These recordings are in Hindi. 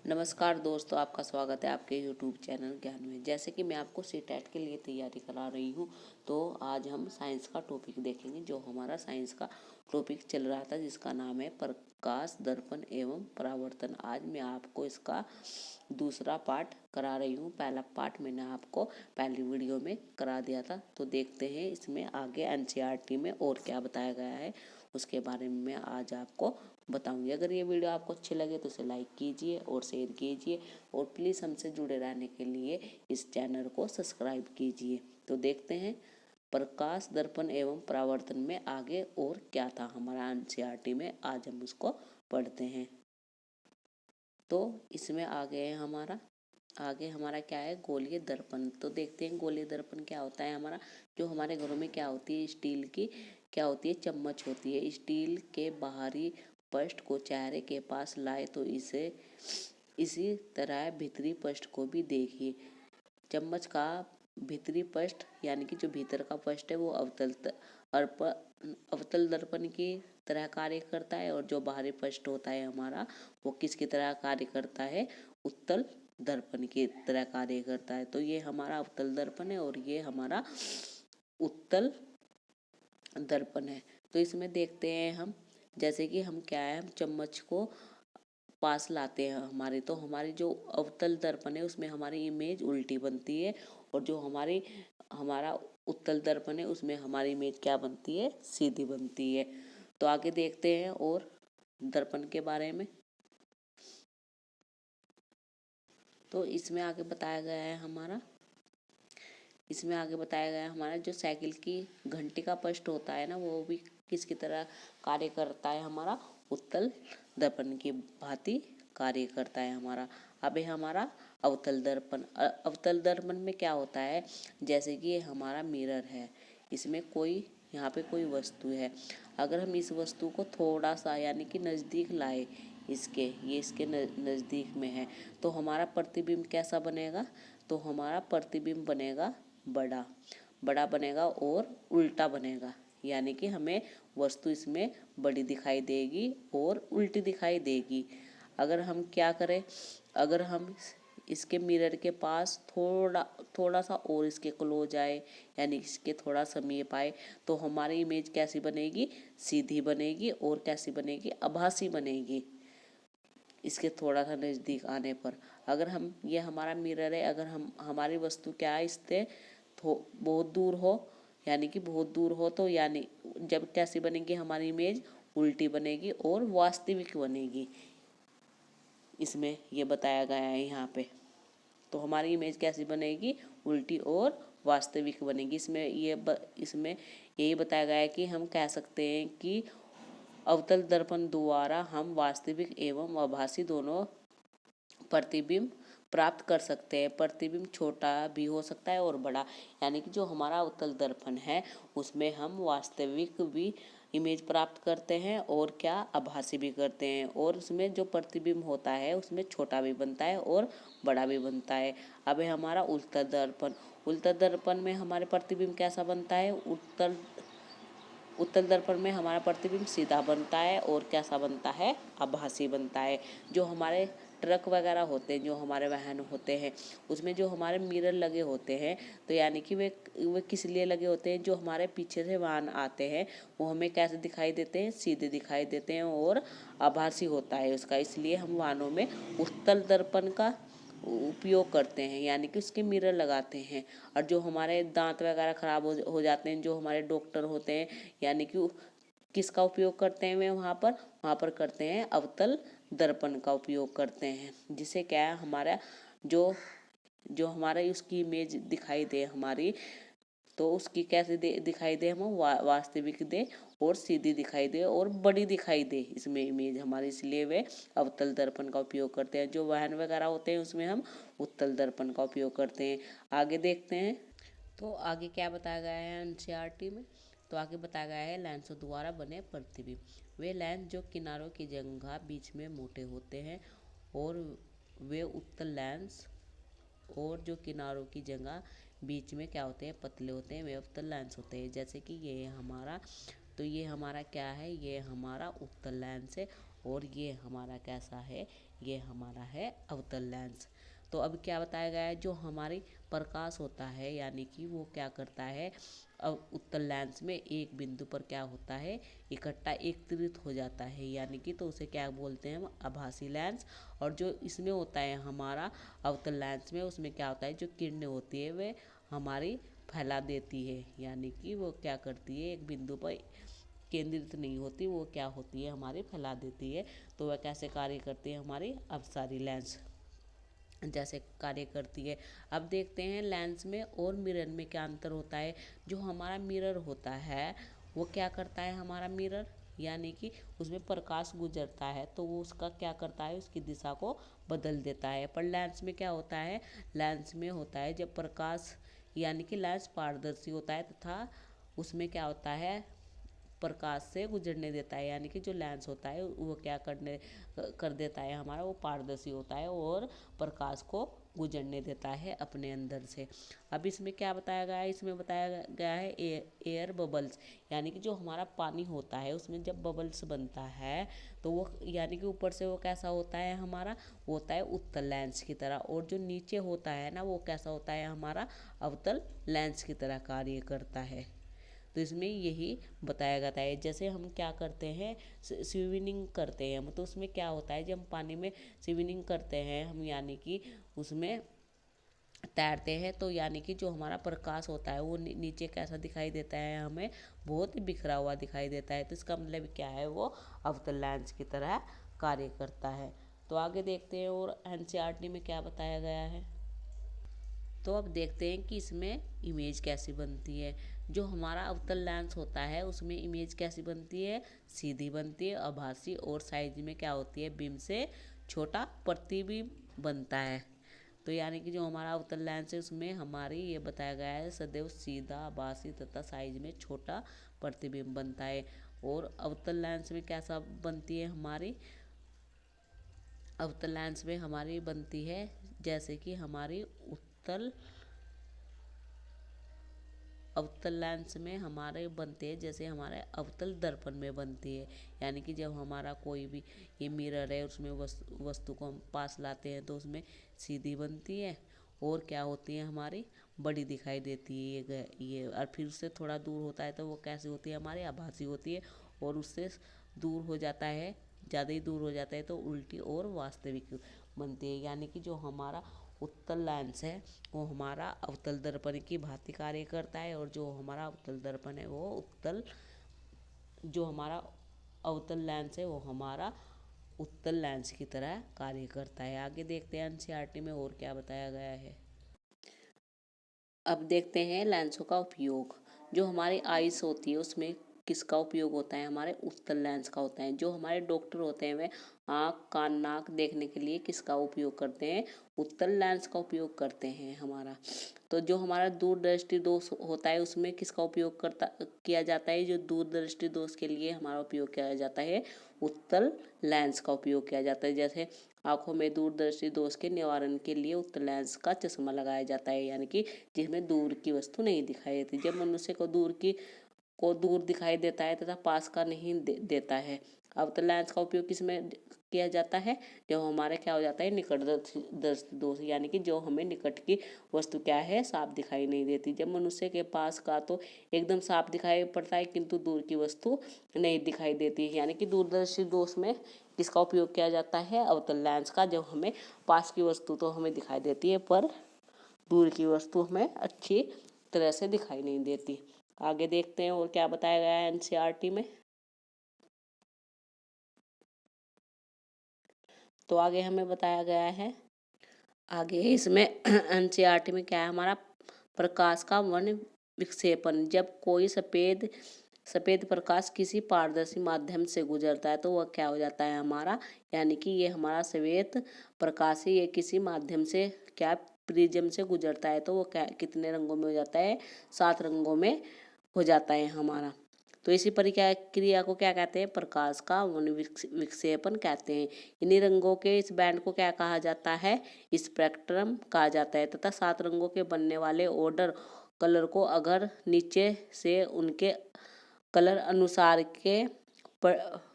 नमस्कार दोस्तों, आपका स्वागत है आपके YouTube चैनल ज्ञान में। जैसे कि मैं आपको सीटेट के लिए तैयारी करा रही हूँ, तो आज हम साइंस का टॉपिक देखेंगे। जो हमारा साइंस का टॉपिक चल रहा था जिसका नाम है प्रकाश, दर्पण एवं परावर्तन। आज मैं आपको इसका दूसरा पार्ट करा रही हूँ। पहला पार्ट मैंने आपको पहली वीडियो में करा दिया था। तो देखते हैं इसमें आगे NCERT में और क्या बताया गया है, उसके बारे में मैं आज आपको बताऊंगी। अगर ये वीडियो आपको अच्छी लगे तो इसे लाइक कीजिए और शेयर कीजिए, और प्लीज़ हमसे जुड़े रहने के लिए इस चैनल को सब्सक्राइब कीजिए। तो देखते हैं प्रकाश, दर्पण एवं परावर्तन में आगे और क्या था हमारा NCERT में। आज हम उसको पढ़ते हैं। तो इसमें आगे हमारा क्या है, गोलीय दर्पण। तो देखते हैं गोलीय दर्पण क्या होता है। हमारा जो हमारे घरों में क्या होती है, स्टील की क्या होती है, चम्मच होती है। स्टील के बाहरी पृष्ठ को चेहरे के पास लाए तो इसी तरह भीतरी पृष्ठ को भी देखिए। चम्मच का भीतरी पृष्ठ यानी कि जो भीतर का पृष्ठ है वो अवतल दर्पण की तरह कार्य करता है, और जो बाहरी पृष्ठ होता है हमारा वो किसकी तरह कार्य करता है, उत्तल दर्पण की तरह कार्य करता है। तो ये हमारा अवतल दर्पण है और ये हमारा उत्तल दर्पण है। तो इसमें देखते हैं हम, जैसे कि हम क्या है, हम चम्मच को पास लाते हैं हमारे, तो हमारी जो अवतल दर्पण है उसमें हमारी इमेज उल्टी बनती है, और जो हमारा उत्तल दर्पण है उसमें हमारी इमेज क्या बनती है, सीधी बनती है। तो आगे देखते हैं और दर्पण के बारे में। तो इसमें आगे बताया गया है हमारा जो साइकिल की घंटी का पृष्ठ होता है ना, वो भी किसकी तरह कार्य करता है, हमारा उत्तल दर्पण की भांति कार्य करता है हमारा। अब है हमारा अवतल दर्पण। अवतल दर्पण में क्या होता है, जैसे कि ये हमारा मिरर है, इसमें यहाँ पे कोई वस्तु है। अगर हम इस वस्तु को थोड़ा सा यानी कि नज़दीक लाए, इसके नज़दीक में है, तो हमारा प्रतिबिंब कैसा बनेगा, तो हमारा प्रतिबिंब बनेगा बड़ा बनेगा और उल्टा बनेगा। यानी कि हमें वस्तु इसमें बड़ी दिखाई देगी और उल्टी दिखाई देगी। अगर हम क्या करें, अगर हम इसके मिरर के पास थोड़ा सा और इसके क्लोज आए, यानी इसके थोड़ा समीप आए, तो हमारी इमेज कैसी बनेगी, सीधी बनेगी, और कैसी बनेगी, आभासी बनेगी इसके थोड़ा सा नज़दीक आने पर। अगर हम ये हमारा मिरर है, अगर हमारी वस्तु क्या है, इससे बहुत दूर हो, यानी कि बहुत दूर हो, तो यानी जब कैसी बनेगी हमारी इमेज, उल्टी बनेगी और वास्तविक बनेगी। इसमें ये बताया गया है यहाँ पे। तो हमारी इमेज कैसी बनेगी, उल्टी और वास्तविक बनेगी। इसमें यही बताया गया है कि हम कह सकते हैं कि अवतल दर्पण द्वारा हम वास्तविक एवं आभासी दोनों प्रतिबिंब प्राप्त कर सकते हैं। प्रतिबिंब छोटा भी हो सकता है और बड़ा, यानी कि जो हमारा उत्तल दर्पण है उसमें हम वास्तविक भी इमेज प्राप्त करते हैं और क्या, आभासी भी करते हैं। और उसमें जो प्रतिबिंब होता है उसमें छोटा भी बनता है और बड़ा भी बनता है। अब है हमारा उत्तल दर्पण। उत्तल दर्पण में हमारे प्रतिबिंब कैसा बनता है, उत्तल दर्पण में हमारा प्रतिबिंब सीधा बनता है और कैसा बनता है, आभासी बनता है। जो हमारे ट्रक वगैरह होते हैं, जो हमारे वाहन होते हैं, उसमें जो हमारे मिरर लगे होते हैं, तो यानी कि वे किस लिए लगे होते हैं, जो हमारे पीछे से वाहन आते हैं वो हमें कैसे दिखाई देते हैं, सीधे दिखाई देते हैं और आभासी होता है उसका। इसलिए हम वाहनों में उत्तल दर्पण का उपयोग करते हैं, यानी कि उसके मिरर लगाते हैं। और जो हमारे दांत वगैरह खराब हो जाते हैं, जो हमारे डॉक्टर होते हैं, यानी कि किसका उपयोग करते हैं वे वहाँ पर करते हैं, अवतल दर्पण का उपयोग करते हैं। जिसे क्या है, हमारा जो हमारा उसकी इमेज दिखाई दे हमारी, तो उसकी कैसे दिखाई दे, हम वास्तविक दे और सीधी दिखाई दे और बड़ी दिखाई दे इसमें इमेज हमारी। इसलिए वे अवतल दर्पण का उपयोग करते हैं। जो वाहन वगैरह होते हैं उसमें हम उत्तल दर्पण का उपयोग करते हैं। आगे देखते हैं, तो आगे क्या बताया गया है एनसीईआरटी में। तो आगे बताया गया है लेंसों द्वारा बने प्रतिबिंब। वे लेंस जो किनारों की जगह बीच में मोटे होते हैं, और वे उत्तल लेंस और जो किनारों की जगह बीच में क्या होते हैं, पतले होते हैं, वे उत्तल लेंस होते हैं। जैसे कि ये हमारा क्या है, ये हमारा उत्तल लेंस है, और ये हमारा कैसा है, ये हमारा है अवतल लेंस। तो अब क्या बताया गया है, जो हमारी प्रकाश होता है यानी कि वो क्या करता है, अब उत्तल लेंस में एक बिंदु पर क्या होता है, इकट्ठा एकत्रित हो जाता है, यानी कि तो उसे क्या बोलते हैं हम, आभासी लेंस। और जो इसमें होता है हमारा अवतल लेंस में, उसमें क्या होता है, जो किरणें होती है वे हमारी फैला देती है, यानी कि वो क्या करती है, एक बिंदु पर केंद्रित नहीं होती, वो क्या होती है, हमारी फैला देती है। तो वह कैसे कार्य करती है, हमारी अपसारी लेंस जैसे कार्य करती है। अब देखते हैं लेंस में और मिरर में क्या अंतर होता है। जो हमारा मिरर होता है वो क्या करता है, हमारा मिरर यानी कि उसमें प्रकाश गुजरता है तो वो उसका क्या करता है, उसकी दिशा को बदल देता है। पर लेंस में क्या होता है, लेंस में होता है जब प्रकाश यानी कि लेंस पारदर्शी होता है तथा उसमें क्या होता है, प्रकाश से गुजरने देता है, यानी कि जो लेंस होता है वो क्या कर देता है, हमारा वो पारदर्शी होता है और प्रकाश को गुजरने देता है अपने अंदर से। अब इसमें क्या बताया गया है, इसमें बताया गया है एयर बबल्स, यानी कि जो हमारा पानी होता है उसमें जब बबल्स बनता है तो वो यानी कि ऊपर से वो कैसा होता है, हमारा वो होता है उत्तल लेंस की तरह, और जो नीचे होता है ना वो कैसा होता है, हमारा अवतल लेंस की तरह कार्य करता है। तो इसमें यही बताया जाता है। जैसे हम क्या करते हैं, स्विमिंग करते हैं हम, तो उसमें क्या होता है, जब हम पानी में स्विमिंग करते हैं हम यानी कि उसमें तैरते हैं तो यानी कि जो हमारा प्रकाश होता है वो नीचे कैसा दिखाई देता है, हमें बहुत ही बिखरा हुआ दिखाई देता है। तो इसका मतलब क्या है, वो अवतल लेंस की तरह कार्य करता है। तो आगे देखते हैं और एनसीईआरटी में क्या बताया गया है। तो अब देखते हैं कि इसमें इमेज कैसी बनती है। जो हमारा अवतल लेंस होता है उसमें इमेज कैसी बनती है, सीधी बनती है, आभासी, और साइज में क्या होती है, बिंब से छोटा प्रतिबिंब बनता है। तो यानी कि जो हमारा अवतल लेंस है उसमें हमारी ये बताया गया है सदैव सीधा, आभासी तथा साइज में छोटा प्रतिबिंब बनता है। और अवतल लेंस में कैसा बनती है हमारी, अवतल लेंस में हमारी बनती है जैसे कि हमारी उत्तल अवतल लेंस में हमारे बनते हैं जैसे हमारे अवतल दर्पण में बनती है, यानी कि जब हमारा कोई भी ये मिरर है उसमें वस्तु को हम पास लाते हैं तो उसमें सीधी बनती है और क्या होती है, हमारी बड़ी दिखाई देती है ये और फिर उससे थोड़ा दूर होता है तो वो कैसी होती है, हमारी आभासी होती है, और उससे दूर हो जाता है, ज़्यादा ही दूर हो जाता है तो उल्टी और वास्तविक बनती है। यानी कि जो हमारा उत्तल लेंस है वो हमारा अवतल दर्पण की भांति कार्य करता है, और जो हमारा अवतल दर्पण है वो जो हमारा अवतल लेंस है वो हमारा उत्तल लेंस की तरह कार्य करता है। आगे देखते हैं एनसीईआरटी में और क्या बताया गया है। अब देखते हैं लेंसों का उपयोग। जो हमारी आइस होती है उसमें किसका उपयोग होता है, हमारे उत्तल लेंस का होता है। जो हमारे डॉक्टर होते हैं वे आँख कान नाक देखने के लिए किसका उपयोग करते हैं, उत्तल लेंस का उपयोग करते हैं हमारा। तो जो हमारा दूरदृष्टि दोष होता है उसमें किसका उपयोग किया जाता है, जो दूरदृष्टि दोष के लिए हमारा उपयोग किया जाता है, उत्तल लेंस का उपयोग किया जाता है। जैसे आंखों में दूरदर्शी दोष के निवारण के लिए उत्तल लेंस का चश्मा लगाया जाता है, यानी कि जिसमें दूर की वस्तु नहीं दिखाई देती। जब मनुष्य को दूर दिखाई देता है तथा पास का नहीं देता है। अवतल लेंस का उपयोग किसमें किया जाता है, जब हमारे क्या हो जाता है, निकटदर्शी दोष, यानी कि जो हमें निकट की वस्तु क्या है, साफ दिखाई नहीं देती। जब मनुष्य के पास का तो एकदम साफ दिखाई पड़ता है किंतु दूर की वस्तु नहीं दिखाई देती, यानी कि दूरदर्शी दोष में किसका उपयोग किया जाता है, अवतल लेंस का। जब हमें पास की वस्तु तो हमें दिखाई देती है पर दूर की वस्तु हमें अच्छी तरह से दिखाई नहीं देती। आगे देखते हैं और क्या बताया गया है एनसीईआरटी में। तो आगे हमें बताया गया है, आगे इसमें एनसीईआरटी में क्या है, हमारा प्रकाश का वर्ण विक्षेपण। जब कोई सफेद प्रकाश किसी पारदर्शी माध्यम से गुजरता है तो वह क्या हो जाता है हमारा, यानी कि ये हमारा श्वेत प्रकाश है, ये किसी माध्यम से क्या प्रिज्म से गुजरता है तो वो क्या कितने रंगों में हो जाता है, 7 रंगों में हो जाता है हमारा। तो इसी क्रिया को क्या कहते हैं, प्रकाश का वर्ण विक्षेपण कहते हैं। इन्हीं रंगों के इस बैंड को क्या कहा जाता है, स्पेक्ट्रम कहा जाता है। तथा 7 रंगों के बनने वाले ऑर्डर कलर को अगर नीचे से उनके कलर अनुसार के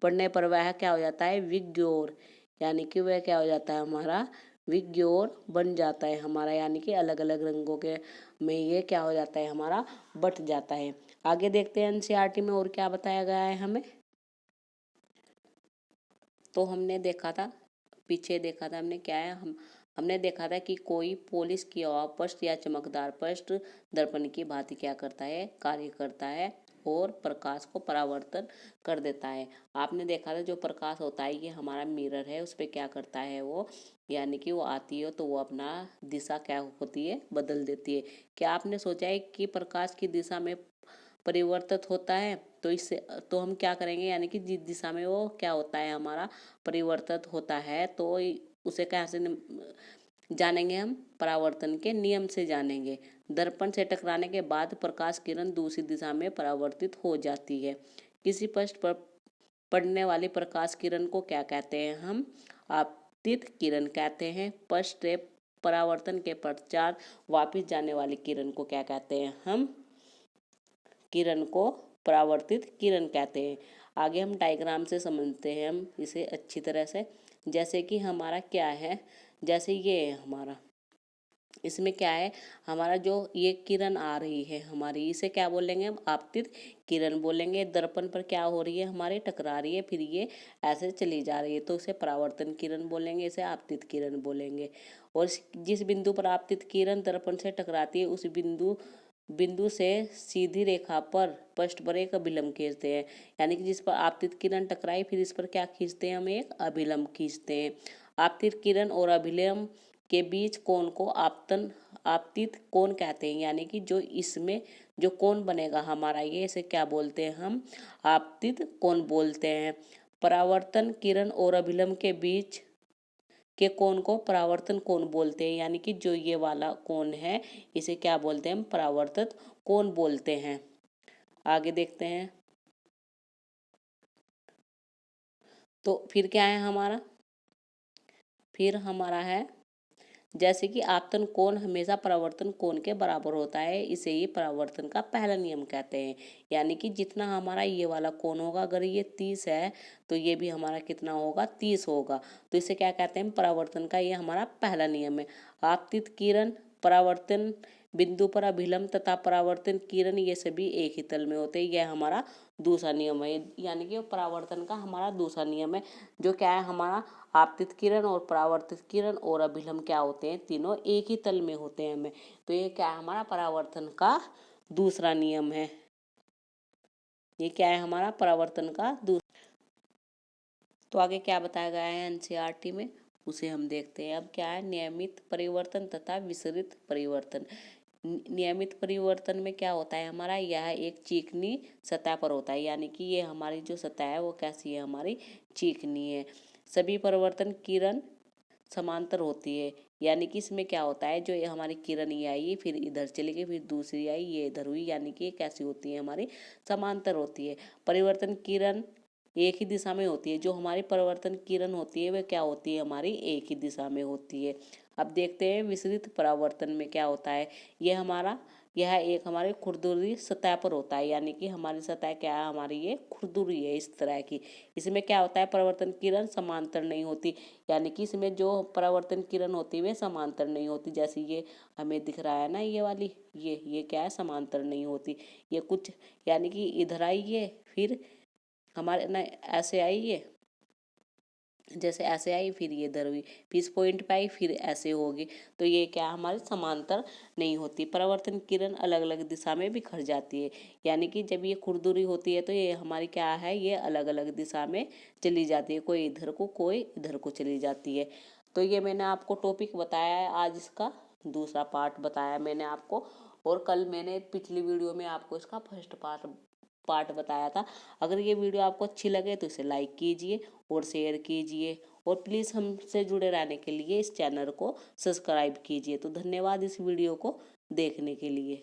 पढ़ने पर वह क्या हो जाता है, विग्योर, यानी कि वह क्या हो जाता है हमारा, विग्योर बन जाता है हमारा, यानी कि अलग अलग रंगों के में ये क्या हो जाता है हमारा, बट जाता है। आगे देखते हैं एनसीईआरटी में और क्या बताया गया है हमें। तो हमने देखा था, पीछे देखा था हमने, क्या है, हमने देखा था कि कोई पॉलिश किया हुआ पृष्ठ या चमकदार पृष्ठ दर्पण की भांति क्या करता है, कार्य करता है और प्रकाश को परावर्तन कर देता है। आपने देखा था जो प्रकाश होता है ये हमारा मिरर है, उस पर क्या करता है वो, यानी कि वो आती है तो वो अपना दिशा क्या होती है, बदल देती है। क्या आपने सोचा है कि प्रकाश की दिशा में परिवर्तित होता है, तो इससे तो हम क्या करेंगे, यानी कि जिस दिशा में वो क्या होता है हमारा परिवर्तित होता है, तो उसे कैसे जानेंगे हम, परावर्तन के नियम से जानेंगे। दर्पण से टकराने के बाद प्रकाश किरण दूसरी दिशा में परावर्तित हो जाती है। किसी पृष्ठ पर पड़ने वाली प्रकाश किरण को क्या कहते हैं हम, आपतित किरण कहते हैं। पृष्ठ से परावर्तन के पश्चात वापिस जाने वाली किरण को क्या कहते हैं हम, किरण को परावर्तित किरण कहते हैं। आगे हम डायग्राम से समझते हैं हम इसे अच्छी तरह से। जैसे कि हमारा क्या है, जैसे ये है हमारा, इसमें क्या है हमारा, जो ये किरण आ रही है हमारी, इसे क्या बोलेंगे हम, आपतित किरण बोलेंगे। दर्पण पर क्या हो रही है हमारे, टकरा रही है, फिर ये ऐसे चली जा रही है, तो इसे परावर्तन किरण बोलेंगे, इसे आपतित किरण बोलेंगे। और जिस बिंदु पर आपतित किरण दर्पण से टकराती है उस बिंदु से सीधी रेखा पर पृष्ठ पर एक अभिलंब खींचते हैं, यानी कि जिस पर आपतित किरण टकराई फिर इस पर क्या खींचते हैं, हम एक अभिलंब खींचते हैं। आपतित किरण और अभिलंब के बीच कोण को आपतित कोण कहते हैं, यानी कि जो इसमें जो कोण बनेगा हमारा ये, इसे क्या बोलते हैं हम, आपतित कोण बोलते हैं। परावर्तन किरण और अभिलंब के बीच के कोण को परावर्तन कोण बोलते हैं, यानी कि जो ये वाला कोण है इसे क्या बोलते हैं हम, परावर्तित कोण बोलते हैं। आगे देखते हैं, तो फिर क्या है हमारा, फिर हमारा है, जैसे कि आपतन कोण हमेशा परावर्तन कोण के बराबर होता है, इसे ही परावर्तन का पहला नियम कहते हैं। यानी कि जितना हमारा ये वाला कोण होगा, अगर ये 30 है तो ये भी हमारा कितना होगा, 30 होगा, तो इसे क्या कहते हैं, परावर्तन का ये हमारा पहला नियम है। आपतित किरण, परावर्तन बिंदु पर अभिलंब तथा परावर्तन किरण ये सभी एक ही तल में होते हैं, यह हमारा दूसरा नियम है। यानी कि परावर्तन का हमारा दूसरा नियम है, जो क्या है हमारा, आपतित किरण और परावर्तित किरण और अभिलंब क्या होते हैं, तीनों एक ही तल में होते हैं हमें, तो ये क्या है हमारा परावर्तन का दूसरा नियम है। ये क्या है हमारा परावर्तन का दूसरा। तो आगे क्या बताया गया है एनसीईआरटी में, उसे हम देखते हैं। अब क्या है, नियमित परिवर्तन तथा विसरित परिवर्तन। नियमित परिवर्तन में क्या होता है हमारा, यह एक चिकनी सतह पर होता है, यानी कि ये हमारी जो सतह है वो कैसी है, हमारी चिकनी है। सभी परिवर्तन किरण समांतर होती है, यानी कि इसमें क्या होता है, जो ये हमारी किरण ये आई फिर इधर चली गई, फिर दूसरी आई ये इधर हुई, यानी कि ये कैसी होती है, हमारी समांतर होती है। परिवर्तन किरण एक ही दिशा में होती है, जो हमारी परिवर्तन किरण होती है वह क्या होती है, हमारी एक ही दिशा में होती है। अब देखते हैं विसरित परावर्तन में क्या होता है। यह एक हमारे खुरदुरी सतह पर होता है, यानी कि हमारी सतह क्या है, हमारी ये खुरदुरी है इस तरह की। इसमें क्या होता है, परावर्तन किरण समांतर नहीं होती, यानी कि इसमें जो परावर्तन किरण होती है वे समांतर नहीं होती। जैसे ये हमें दिख रहा है ना, ये वाली ये क्या है, समांतर नहीं होती। ये कुछ यानी कि इधर आई है, फिर हमारे ना ऐसे आई है, जैसे ऐसे आई फिर ये इधर हुई, फिर इस पॉइंट पे आई फिर ऐसे होगी, तो ये क्या हमारे समांतर नहीं होती। परावर्तन किरण अलग अलग दिशा में बिखर जाती है, यानी कि जब ये खुरदुरी होती है तो ये हमारी क्या है, ये अलग अलग दिशा में चली जाती है, कोई इधर को कोई इधर को चली जाती है। तो ये मैंने आपको टॉपिक बताया है, आज इसका दूसरा पार्ट बताया मैंने आपको, और कल मैंने पिछली वीडियो में आपको इसका फर्स्ट पार्ट बताया था। अगर ये वीडियो आपको अच्छी लगे तो इसे लाइक कीजिए और शेयर कीजिए, और प्लीज़ हमसे जुड़े रहने के लिए इस चैनल को सब्सक्राइब कीजिए। तो धन्यवाद इस वीडियो को देखने के लिए।